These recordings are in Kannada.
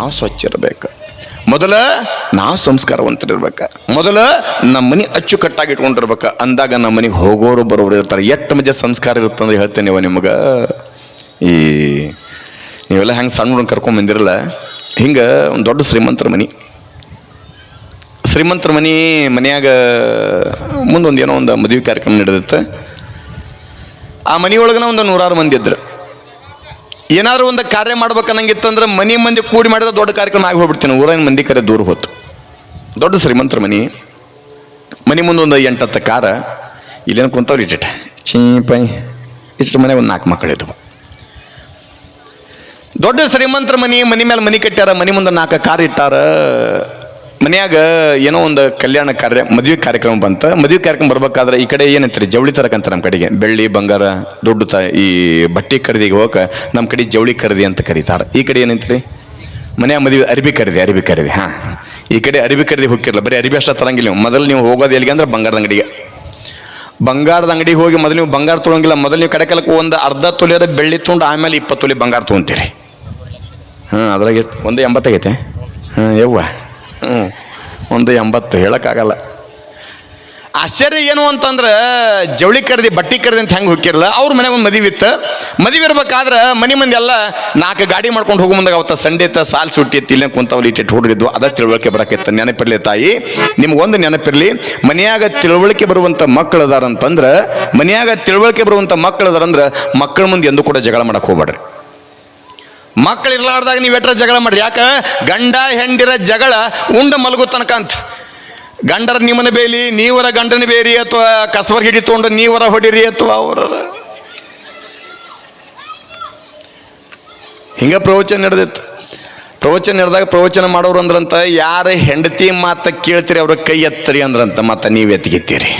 ನಾವು ಸ್ವಚ್ಛ ಇರಬೇಕು, ಮೊದಲ ನಾವು ಸಂಸ್ಕಾರವಂತರಿರ್ಬೇಕು, ಮೊದಲ ನಮ್ಮ ಮನೆ ಅಚ್ಚುಕಟ್ಟಾಗಿ ಇಟ್ಕೊಂಡಿರ್ಬೇಕು. ಅಂದಾಗ ನಮ್ಮ ಮನೆಗೆ ಹೋಗೋರು ಬರೋರು ಇರ್ತಾರೆ. ಎಷ್ಟು ಮಜಾ ಸಂಸ್ಕಾರ ಇರುತ್ತಂದ್ರೆ ಹೇಳ್ತೇನೆ ನಿಮಗೆ. ಈ ನೀವೆಲ್ಲ ಹೆಂಗೆ ಸಣ್ಣ ಹುಡುಗ ಕರ್ಕೊಂಡು ಬಂದಿರಲ್ಲ, ಹಿಂಗೆ ಒಂದು ದೊಡ್ಡ ಶ್ರೀಮಂತರ ಮನೆಯಾಗ ಮುಂದೊಂದು ಏನೋ ಒಂದು ಮದುವೆ ಕಾರ್ಯಕ್ರಮ ನಡೆದಿತ್ತು. ಆ ಮನೆಯೊಳಗನ ಒಂದು 100 ಮಂದಿ ಇದ್ರು. ಏನಾದ್ರು ಒಂದು ಕಾರ್ಯ ಮಾಡ್ಬೇಕನ್ನಂಗಿತ್ತಂದ್ರೆ ಮನೆ ಮಂದಿ ಕೂಡಿ ಮಾಡಿದ ದೊಡ್ಡ ಕಾರ್ಯಕ್ರಮ ಆಗಿ ಹೋಗ್ಬಿಡ್ತೀನಿ. ಊರಿನ ಮಂದಿ ಕರೆ ದೂರ ಹೋತು. ದೊಡ್ಡ ಶ್ರೀಮಂತರ ಮನೆ ಮುಂದೆ ಒಂದು 8-10 ಕಾರ, ಇಲ್ಲೇನು ಕುಂತವ್ರು ಇಟ್ಟಿಟ್ಟು ಚೀಪೈ ಇಟ್ಟು ಮನೆ ಒಂದು 4 ಮಕ್ಕಳಿದ್ವು. ದೊಡ್ಡ ಶ್ರೀಮಂತರ ಮನೆ ಮೇಲೆ ಮನೆ ಕಟ್ಟ್ಯಾರ, ಮನೆ ಮುಂದೆ 4 ಕಾರ್ ಇಟ್ಟಾರ. ಮನೆಯಾಗ ಏನೋ ಒಂದು ಕಲ್ಯಾಣ ಕಾರ್ಯ ಮದುವೆ ಕಾರ್ಯಕ್ರಮ ಬಂತ. ಮದುವೆ ಕಾರ್ಯಕ್ರಮ ಬರ್ಬೇಕಾದ್ರೆ ಈ ಕಡೆ ಏನಂತೀರಿ, ಜವಳಿ ತರಕಂತ ನಮ್ಮ ಕಡೆಗೆ ಬೆಳ್ಳಿ ಬಂಗಾರ ದುಡ್ಡು ಈ ಬಟ್ಟೆ ಖರೀದಿಗೆ ಹೋಗಕ್ಕೆ ನಮ್ಮ ಕಡೆ ಜವಳಿ ಖರೀದಿ ಅಂತ ಕರೀತಾರೆ. ಈ ಕಡೆ ಏನಂತೀರಿ, ಮನೆಯ ಮದುವೆ ಅರಿಬಿ ಖರೀದಿ. ಹಾಂ, ಈ ಕಡೆ ಅರಿಬಿ ಖರೀದಿ ಹೋಗಿರಲ್ಲ, ಬರೀ ಅರಿಬಿ ಅಷ್ಟ ತರಂಗಿಲ್ಲ ನೀವು. ಮೊದಲು ನೀವು ಹೋಗೋದು ಎಲ್ಲಿಗೆ ಅಂದ್ರೆ ಬಂಗಾರದ ಅಂಗಡಿಗೆ ಹೋಗಿ ಮೊದಲು ನೀವು ಬಂಗಾರ ತೊಳಂಗಿಲ್ಲ. ಮೊದಲು ನೀವು ಕಡೆಕಲಕ್ಕೆ ಒಂದು ಅರ್ಧ ತೊಲೆಯದ ಬೆಳ್ಳಿ ತೊಗೊಂಡು ಆಮೇಲೆ 20 ತೊಲೆ ಬಂಗಾರ ತೊಗೊಂತೀರಿ. ಹಾಂ, ಅದ್ರಾಗೆ 1.80 ಆಗೈತೆ. ಹಾಂ ಯವ್ವ, 1.80 ಹೇಳೋಕ್ಕಾಗಲ್ಲ. ಆಶ್ಚರ್ಯ ಏನು ಅಂತಂದ್ರೆ ಜವಳಿ ಖರೀದಿ ಬಟ್ಟೆ ಖರೀದಿ ಅಂತ ಹೆಂಗೆ ಹೋಗಿರಲ್ಲ. ಅವ್ರ ಮನೆಗೆ ಒಂದು ಮದುವೆ ಇತ್ತು. ಮದುವೆ ಇರ್ಬೇಕಾದ್ರೆ ಮನೆ ಮಂದಿ ಎಲ್ಲ 4 ಗಾಡಿ ಮಾಡ್ಕೊಂಡು ಹೋಗೋ ಮುಂದಾಗ ಅವತ್ತ ಸಂಡೆ ಇತ್ತು, ಸಾಲು ಸುಟ್ಟಿ ಇತ್ತು, ಇಲ್ಲೇ ಕುಂತವ್ರು ಇಟ್ಟಿಟ್ಟು ಹುಡುಗಿದ್ವು. ಅದ ತಿಳುವಳಿಕೆ ಬರಕೈತೆ. ನೆನಪಿರ್ಲಿ ತಾಯಿ, ನಿಮ್ಗೊಂದು ನೆನಪಿರ್ಲಿ, ಮನೆಯಾಗ ತಿಳುವಳಿಕೆ ಬರುವಂಥ ಮಕ್ಕಳು ಅದಾರಂತಂದ್ರೆ, ಮಕ್ಕಳ ಮುಂದೆ ಎಂದೂ ಕೂಡ ಜಗಳ ಮಾಡಕ್ಕೆ ಹೋಗ್ಬೇಡ್ರಿ. ಮಕ್ಕಳು ಇರ್ಲಾರ್ದಾಗ ನೀವು ಎಟ್ರ ಜಗಳ ಮಾಡ್ರಿ. ಯಾಕೆ ಗಂಡ ಹೆಂಡಿರ ಜಗಳ ಉಂಡ ಮಲಗೋ ತನಕ ಅಂತ. ಗಂಡರ ನಿಮ್ಮನ್ನ ಬೇಲಿ, ನೀವರ ಗಂಡನ ಬೇರಿ, ಅಥವಾ ಕಸವರ್ ಹಿಡಿ ತೊಗೊಂಡು ನೀವರ ಹೊಡಿರಿ, ಅಥವಾ ಅವರ ಹಿಂಗ ಪ್ರವಚನ ನಡೆದಿತ್ತು. ನಡೆದಾಗ ಪ್ರವಚನ ಮಾಡೋರು ಅಂದ್ರಂತ, ಯಾರ ಹೆಂಡತಿ ಮಾತ ಕೇಳ್ತೀರಿ ಅವ್ರ ಕೈ ಎತ್ತರಿ ಅಂದ್ರಂತ. ಮತ್ತೆ ನೀವು ಎತ್ತಿಗೆತ್ತೀರಿ.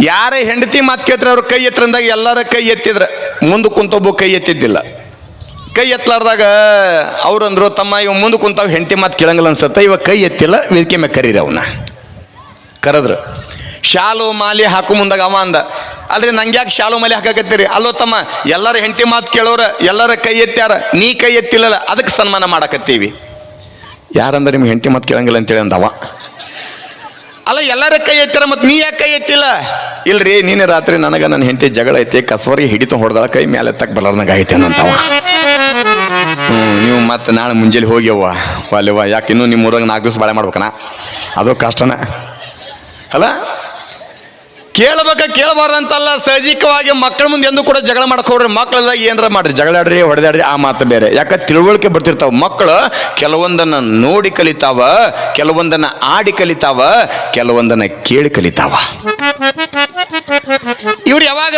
ಯಾರ ಹೆಂಡತಿ ಮಾತು ಕೇಳ್ತಾರೆ ಅವ್ರ ಕೈ ಎತ್ತರಂದಾಗ ಎಲ್ಲರ ಕೈ ಎತ್ತಿದ್ರ, ಮುಂದೆ ಕುಂತೊಬ್ಬ ಕೈ ಎತ್ತಿದ್ದಿಲ್ಲ. ಕೈ ಎತ್ತಲಾರ್ದಾಗ ಅವ್ರಂದ್ರು, ತಮ್ಮ ಇವ ಮುಂದೆ ಕುಂತಾವ ಹೆಂಡತಿ ಮಾತು ಕೇಳಂಗಿಲ್ಲ ಅನ್ಸತ್ತ, ಇವಾಗ ಕೈ ಎತ್ತಿಲ್ಲ, ವೇದಿಕೆ ಮೇಲೆ ಕರೀರಿ. ಅವನ್ನ ಕರೆದ್ರು. ಶಾಲು ಮಾಲಿ ಹಾಕು ಮುಂದಾಗ ಅವ ಅಂದ, ಅಲ್ರಿ ನಂಗೆ ಯಾಕೆ ಶಾಲು ಮಾಲಿ ಹಾಕಕತ್ತೀರಿ? ಅಲ್ಲೋ ತಮ್ಮ, ಎಲ್ಲರ ಹೆಂಡತಿ ಮಾತು ಕೇಳೋರ ಎಲ್ಲರ ಕೈ ಎತ್ತ್ಯಾರ, ನೀ ಕೈ ಎತ್ತಿಲ್ಲಲ್ಲ, ಅದಕ್ಕೆ ಸನ್ಮಾನ ಮಾಡಕತ್ತೀವಿ. ಯಾರಂದ್ರೆ ನಿಮ್ಗೆ ಹೆಂಡತಿ ಮಾತು ಕೇಳಂಗಿಲ್ಲ ಅಂತೇಳಿ ಅಂದವ. ಅಲ್ಲ, ಎಲ್ಲರ ಕೈ ಎತ್ತಾರ, ಮತ್ತು ನೀ ಯಾಕೆ ಕೈ ಎತ್ತಿಲ್ಲ? ಇಲ್ರಿ, ನೀನೇ ರಾತ್ರಿ ನನಗೆ ನನ್ನ ಹೆಂಡತಿ ಜಗಳ ಐತಿ, ಕಸವರಿಗೆ ಹಿಡಿತು ಹೊಡೆದಾಳ, ಕೈ ಮೇಲೆ ಎತ್ತಕ್ಕೆ ಬಲಾರ್ದಂಗೆ ಐತೆ ಅಂತವ. ನೀವು ಮತ್ತೆ ನಾಳೆ ಮುಂಜಾನೆ ಹೋಗ್ಯವ್ವ ಅಲ್ವ, ಯಾಕೆ ಇನ್ನೂ ನಿಮ್ಮ ಊರಾಗ 4 ದಿವಸ ಬಾಳೆ ಮಾಡ್ಬೇಕನ? ಅದು ಕಷ್ಟನ ಅಲ್ಲ. ಕೇಳಬಾರ್ದಂತಲ್ಲ, ಸಹಜಿಕವಾಗಿ ಮಕ್ಕಳ ಮುಂದೆ ಎಂದೂ ಕೂಡ ಜಗಳ ಮಾಡಕ್ಕೆ ಹೋಗ್ರಿ. ಮಕ್ಕಳದಾಗ ಏನಾರ ಮಾಡ್ರಿ, ಜಗಳಾಡ್ರಿ, ಹೊಡೆದಾಡ್ರಿ, ಆ ಮಾತು ಬೇರೆ. ಯಾಕೆ ತಿಳುವಳಿಕೆ ಬರ್ತಿರ್ತಾವ ಮಕ್ಕಳು. ಕೆಲವೊಂದನ್ನು ನೋಡಿ ಕಲಿತಾವ, ಕೆಲವೊಂದನ್ನು ಆಡಿ ಕಲಿತಾವ, ಕೆಲವೊಂದನ್ನು ಕೇಳಿ ಕಲಿತಾವ. ಇವ್ರು ಯಾವಾಗ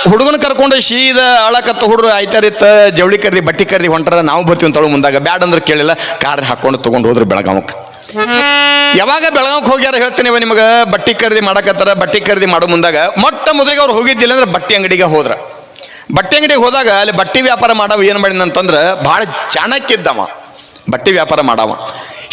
ಹುಡುಗನ ಕರ್ಕೊಂಡು ಸೀದಾ ಅಳಕತ್ತ ಹುಡುಗರು ಆಯ್ತಾರಿತ್ತ, ಜವಳಿ ಖರೀದಿ ಬಟ್ಟೆ ಖರೀದಿ ಹೊಂಟಾರ, ನಾವು ಬರ್ತೀವಿ ಅಂತ ಮುಂದಾಗ ಬ್ಯಾಡ ಅಂದ್ರೆ ಕೇಳಿಲ್ಲ, ಕಾರ್ ಹಾಕೊಂಡು ತೊಗೊಂಡು ಹೋದ್ರು ಬೆಳಗಾವಕ್ಕೆ. ಯಾವಾಗ ಬೆಳಗಾವಕ್ಕೆ ಹೋಗ್ಯಾರ ಹೇಳ್ತೇನೆ ನಿಮಗೆ, ಬಟ್ಟೆ ಖರೀದಿ ಮಾಡಕತ್ತಾರ. ಬಟ್ಟೆ ಖರೀದಿ ಮಾಡೋ ಮುಂದಾಗ ಮೊಟ್ಟ ಮೊದಲಿಗೆ ಅವ್ರು ಹೋಗಿದ್ದಿಲ್ಲ ಅಂದ್ರೆ ಬಟ್ಟೆ ಅಂಗಡಿಗೆ ಹೋದ್ರ. ಬಟ್ಟೆ ಅಂಗಡಿಗೆ ಹೋದಾಗ ಅಲ್ಲಿ ಬಟ್ಟೆ ವ್ಯಾಪಾರ ಮಾಡವ ಏನು ಮಾಡಿದಂತಂದ್ರೆ, ಭಾಳ ಚಾಣಕ್ಯ ಇದ್ದವ ಬಟ್ಟೆ ವ್ಯಾಪಾರ ಮಾಡವ.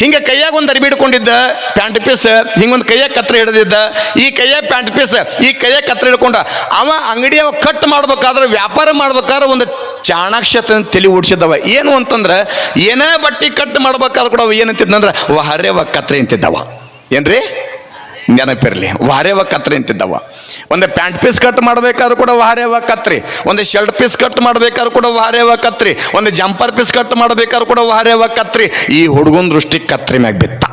ಹಿಂಗೆ ಕೈಯಾಗ ಒಂದು ಅರಿಬಿ ಹಿಡ್ಕೊಂಡಿದ್ದ, ಪ್ಯಾಂಟ್ ಪೀಸ್, ಹಿಂಗೊಂದು ಕೈಯಾಗ ಕತ್ರೆ ಹಿಡಿದಿದ್ದ, ಈ ಕೈಯಾಗ ಪ್ಯಾಂಟ್ ಪೀಸ್, ಈ ಕೈಯಾಗ ಕತ್ರೆ ಹಿಡ್ಕೊಂಡ ಅವ ಅಂಗಡಿಯವ ಕಟ್ ಮಾಡ್ಬೇಕಾದ್ರೆ, ವ್ಯಾಪಾರ ಮಾಡ್ಬೇಕಾದ್ರೆ ಒಂದು ಚಾಣಾಕ್ಷತೆ ತಲೆ ಓಡಿಸಿದ್ದವ. ಏನು ಅಂತಂದ್ರೆ, ಏನೇ ಬಟ್ಟೆ ಕಟ್ ಮಾಡ್ಬೇಕಾದ್ರೆ ಕೂಡ ಅವ ಏನಂತಿದ್ನಂದ್ರೆ, ವಾರೆವ ಕತ್ರೆ ಅಂತಿದ್ದವ. ಏನ್ರಿ ನೆನಪಿರಲಿ, ವಾರೆವ ಕತ್ರೆ ಅಂತಿದ್ದವ. ಒಂದು ಪ್ಯಾಂಟ್ ಪೀಸ್ ಕಟ್ ಮಾಡ್ಬೇಕಾದ್ರೂ ಕೂಡ ವಾರೆವ ಕತ್ರಿ, ಒಂದು ಶರ್ಟ್ ಪೀಸ್ ಕಟ್ ಮಾಡ್ಬೇಕಾದ್ರೂ ಕೂಡ ವಾರೆವ ಕತ್ರಿ, ಒಂದು ಜಂಪರ್ ಪೀಸ್ ಕಟ್ ಮಾಡ್ಬೇಕಾದ್ರೂ ಕೂಡ ವಾರೆವ ಕತ್ರಿ. ಈ ಹುಡುಗನ ದೃಷ್ಟಿ ಕತ್ರಿ ಮ್ಯಾಗ ಬಿತ್ತ.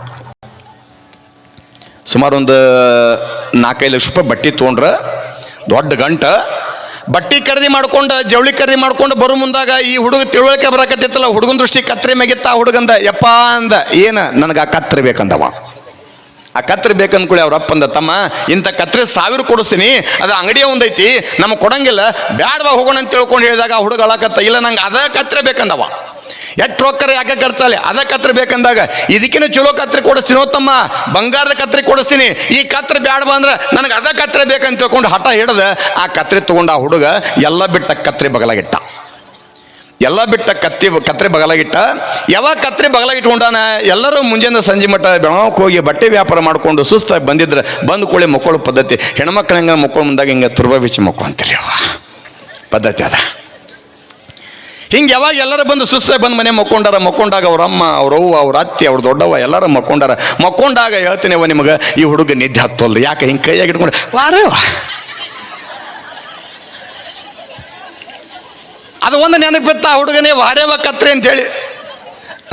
ಸುಮಾರು ಒಂದು 4-5 ಲಕ್ಷ ರೂಪಾಯಿ ಬಟ್ಟೆ ತೊಗೊಂಡ್ರ, ದೊಡ್ಡ ಗಂಟ ಬಟ್ಟೆ ಖರೀದಿ ಮಾಡ್ಕೊಂಡು, ಜವಳಿ ಖರೀದಿ ಮಾಡ್ಕೊಂಡು ಬರೋ ಮುಂದಾಗ ಈ ಹುಡುಗ ತಿಳುವಳಿಕೆ ಬರಕತ್ತಿತ್ತಲ್ಲ, ಹುಡುಗನ ದೃಷ್ಟಿ ಕತ್ರಿ ಮ್ಯಾಗಿತ್ತ. ಆ ಹುಡುಗಂದ ಯಪ್ಪ ಅಂದ, ಏನು ನನಗೆ ಆ ಕತ್ರಿ ಬೇಕಂದವ. ಆ ಕತ್ರಿ ಬೇಕಂದ್ಕೊಳ್ಳಿ ಅವ್ರ ಅಪ್ಪಂದ, ತಮ್ಮ ಇಂಥ ಕತ್ರಿ 1000 ಕೊಡಿಸ್ತೀನಿ, ಅದು ಅಂಗಡಿಯ ಒಂದೈತಿ, ನಮಗೆ ಕೊಡಂಗಿಲ್ಲ, ಬ್ಯಾಡವಾ ಹೋಗೋಣ ಅಂತ ತಿಳ್ಕೊಂಡು ಹೇಳಿದಾಗ ಆ ಹುಡುಗ ಅಳಕತ್ತ, ಇಲ್ಲ ನಂಗೆ ಅದ ಕತ್ರಿ ಬೇಕಂದವ. ಎಷ್ಟು ರೊಕ್ಕರ ಯಾಕೆ ಖರ್ಚಲ್ಲಿ, ಅದ ಕತ್ರಿ ಬೇಕಂದಾಗ, ಇದಕ್ಕಿಂತ ಚಲೋ ಕತ್ರಿ ಕೊಡಿಸ್ತೀನಿ ತಮ್ಮ, ಬಂಗಾರದ ಕತ್ರಿ ಕೊಡಿಸ್ತೀನಿ, ಈ ಕತ್ರಿ ಬ್ಯಾಡವಾ ಅಂದ್ರೆ ನನಗೆ ಅದ ಕತ್ರಿ ಬೇಕಂತ ತಿಳ್ಕೊಂಡು ಹಠ ಹಿಡ್ದ ಆ ಕತ್ರಿ ತಗೊಂಡು ಆ ಹುಡುಗ ಎಲ್ಲ ಬಿಟ್ಟ ಕತ್ರಿ ಬಗಲಾಗಿಟ್ಟ. ಕತ್ರಿ ಬಗಲಾಗಿಟ್ಟ. ಯಾವಾಗ ಕತ್ರಿ ಬಗಲಾಗಿಟ್ಕೊಂಡಾನ, ಎಲ್ಲರೂ ಮುಂಜಾನೆ ಸಂಜೆ ಮಟ್ಟ ಬೆಳಗಾವಕ್ಕೆ ಹೋಗಿ ಬಟ್ಟೆ ವ್ಯಾಪಾರ ಮಾಡಿಕೊಂಡು ಸುಸ್ತಾಗಿ ಬಂದಿದ್ರೆ, ಬಂದು ಕೂಳೆ ಮಕ್ಕಳು ಪದ್ಧತಿ. ಹೆಣ್ಮಕ್ಳು ಹೆಂಗೆ ಮಕ್ಕಳು ಮುಂದಾಗ ಹಿಂಗೆ ತುರ್ಬ ಬಿಚ್ಚಿ ಮಕ್ಕಳು ಅಂತೀರಿ, ಅವ ಪದ್ಧತಿ ಅದ. ಹಿಂಗೆ ಯಾವಾಗ ಎಲ್ಲರೂ ಬಂದು ಸುಸ್ತ ಬಂದು ಮನೆ ಮಕ್ಕೊಂಡಾಗ ಅವ್ರ ಅಮ್ಮ ಅವ್ರ ಅವ್ವ ಅವ್ರ ಅತ್ತೆ ಅವ್ರ ದೊಡ್ಡವ್ವ ಎಲ್ಲರೂ ಮಕ್ಕೊಂಡಾಗ ಹೇಳ್ತೀನಿ ಅವ ನಿಮಗೆ ಈ ಹುಡುಗ ನಿದ್ದೆ ಹತ್ತೋಲ್ದು ಯಾಕೆ ಹಿಂಗೆ ಕೈಯಾಗಿ ಇಟ್ಕೊಂಡು ವಾರೇವ ಅದು ಒಂದು ನೆನಪಿತ್ತ ಆ ಹುಡುಗನೇ ವಾರೇವ ಕತ್ರಿ ಅಂತೇಳಿ.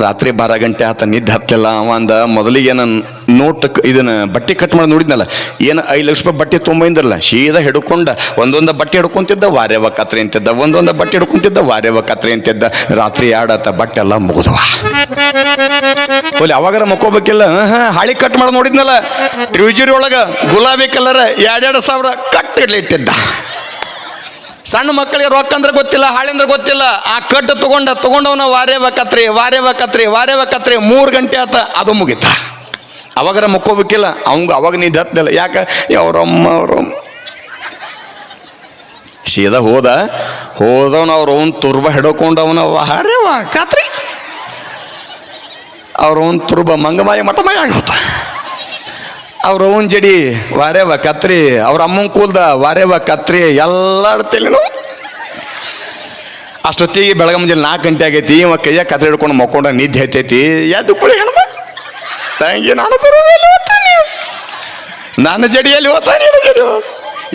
ರಾತ್ರಿ 12 ಗಂಟೆ ಆತ ನಿದ್ದೆ ಹತ್ತಿಲ್ಲ. ಅವ ಅಂದ ಮೊದಲಿಗೆ ನಾನು ನೋಟ್ ಇದನ್ನ ಬಟ್ಟೆ ಕಟ್ ಮಾಡಿ ನೋಡಿದ್ನಲ್ಲ, ಏನು 5 ಲಕ್ಷ ರೂಪಾಯಿ ಬಟ್ಟೆ ತೊಗೊಂಬಂದಿರಲ್ಲ, ಸೀದಾ ಹಿಡ್ಕೊಂಡ ಒಂದೊಂದು ಬಟ್ಟೆ ಹಿಡ್ಕೊಂತಿದ್ದ ವಾರೇವ ಕತ್ರಿ ಅಂತಿದ್ದ, ಒಂದೊಂದು ಬಟ್ಟೆ ಹಿಡ್ಕೊಂತಿದ್ದ ವಾರೇವ ಕತ್ರಿ ಅಂತಿದ್ದ. ರಾತ್ರಿ ಆಡತ್ತ ಬಟ್ಟೆ ಎಲ್ಲ ಮುಗಿದವ. ಅವಾಗಾರ ಮಕ್ಕೋಬೇಕಿಲ್ಲ. ಹಾಳಿ ಕಟ್ ಮಾಡಿ ನೋಡಿದ್ನಲ್ಲ, ಟ್ಯೂಜರಿ ಒಳಗೆ ಗುಲಾಬಿ ಕಲರ್ 2,000 ಕಟ್ ಇಟ್ಟಿದ್ದ. ಸಣ್ಣ ಮಕ್ಕಳಿಗೆ ರೊಕ್ಕ ಅಂದ್ರೆ ಗೊತ್ತಿಲ್ಲ, ಹಾಳೆ ಅಂದ್ರೆ ಗೊತ್ತಿಲ್ಲ. ಆ ಕಟ್ಟು ತಗೊಂಡವನ ವಾರೇವ ಕತ್ರಿ 3 ಗಂಟೆ ಆತ, ಅದು ಮುಗಿತ. ಅವಾಗಾರ ಮಕ್ಕೋಬೇಕಿಲ್ಲ. ಅವಾಗ ನಿದ್ದೆ ಹತ್ತಿಲ್ಲ. ಯಾಕೆ ಅವ್ರಮ್ಮ ಸೀದಾ ಹೋದವನ ಅವ್ರವನ್ ತುರ್ಬ ಹಿಡ್ಕೊಂಡವನ ವಾರೇವ ಕತ್ರಿ, ಅವ್ರವನ್ ತುರ್ಬ ಮಂಗಮಾಯ ಮಠಮಾಯ ಆಗೋತ. ಅವ್ರವನ್ ಜಡಿ ವಾರೇವ ಕತ್ರಿ, ಅವ್ರ ಅಮ್ಮನ ಕೂಲ್ದ ವಾರೇವ ಕತ್ರಿ, ಎಲ್ಲರ ತಲೆನೂ. ಅಷ್ಟೊತ್ತಿಗೆ ಬೆಳಗ್ಗೆ ಮುಂಜಾನೆ 4 ಗಂಟೆ ಆಗೈತಿ. ಇವ ಕೈಯಾಗ ಕತ್ರಿ ಹಿಡ್ಕೊಂಡು ಮಕ್ಕೊಂಡ ನಿದ್ದೆ ಹತ್ತೈತಿ. ಯಾವ್ದು ಕುಳಿ ಹೆಣ್ಮ ತಂಗಿ, ನಾನು ತುರುಬಲ್ಲಿ ನನ್ನ ಜಡಿಯಲ್ಲಿ ಹೋತ, ನೀನು ಜಡಿ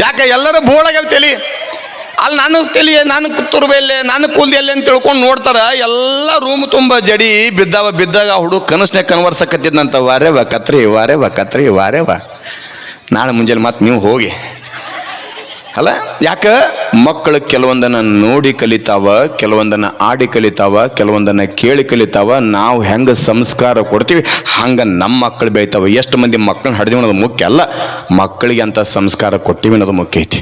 ಯಾಕೆ ಎಲ್ಲರೂ ಬೋಳಾಗ್ಯಾವ ತಲೆ. ಅಲ್ಲಿ ನಾನು ತಲೆ, ನಾನು ತುರುಬಲ್ಲಿ, ನಾನು ಕೂಲ್ದಿ ಎಲ್ಲಿ ಅಂತ ತಿಳ್ಕೊಂಡು ನೋಡ್ತಾರ. ಎಲ್ಲ ರೂಮ್ ತುಂಬ ಜಡಿ ಬಿದ್ದಾಗ ಹುಡುಗ ಕನಸ್ನಾಗ ಕನ್ವರ್ಸಕತ್ತಿದ್ನಂತ, ವಾರೇವ ಕತ್ರಿ. ನಾಳೆ ಮುಂಜಾನೆ ಮತ್ತೆ ನೀವು ಹೋಗಿ ಅಲ್ಲ. ಯಾಕೆ ಮಕ್ಕಳು ಕೆಲವೊಂದನ್ನು ನೋಡಿ ಕಲಿತಾವ, ಕೆಲವೊಂದನ್ನು ಆಡಿ ಕಲಿತಾವ, ಕೆಲವೊಂದನ್ನು ಕೇಳಿ ಕಲಿತಾವ. ನಾವು ಹೆಂಗೆ ಸಂಸ್ಕಾರ ಕೊಡ್ತೀವಿ ಹಂಗೆ ನಮ್ಮ ಮಕ್ಕಳು ಬೆಳಿತಾವ. ಎಷ್ಟು ಮಂದಿ ಮಕ್ಕಳನ್ನ ಹಡ್ದೀವಿ ಅನ್ನೋದು ಮುಖ್ಯ ಅಲ್ಲ, ಮಕ್ಕಳಿಗೆ ಅಂತ ಸಂಸ್ಕಾರ ಕೊಟ್ಟಿವಿ ಅನ್ನೋದು ಮುಖ್ಯ ಐತಿ.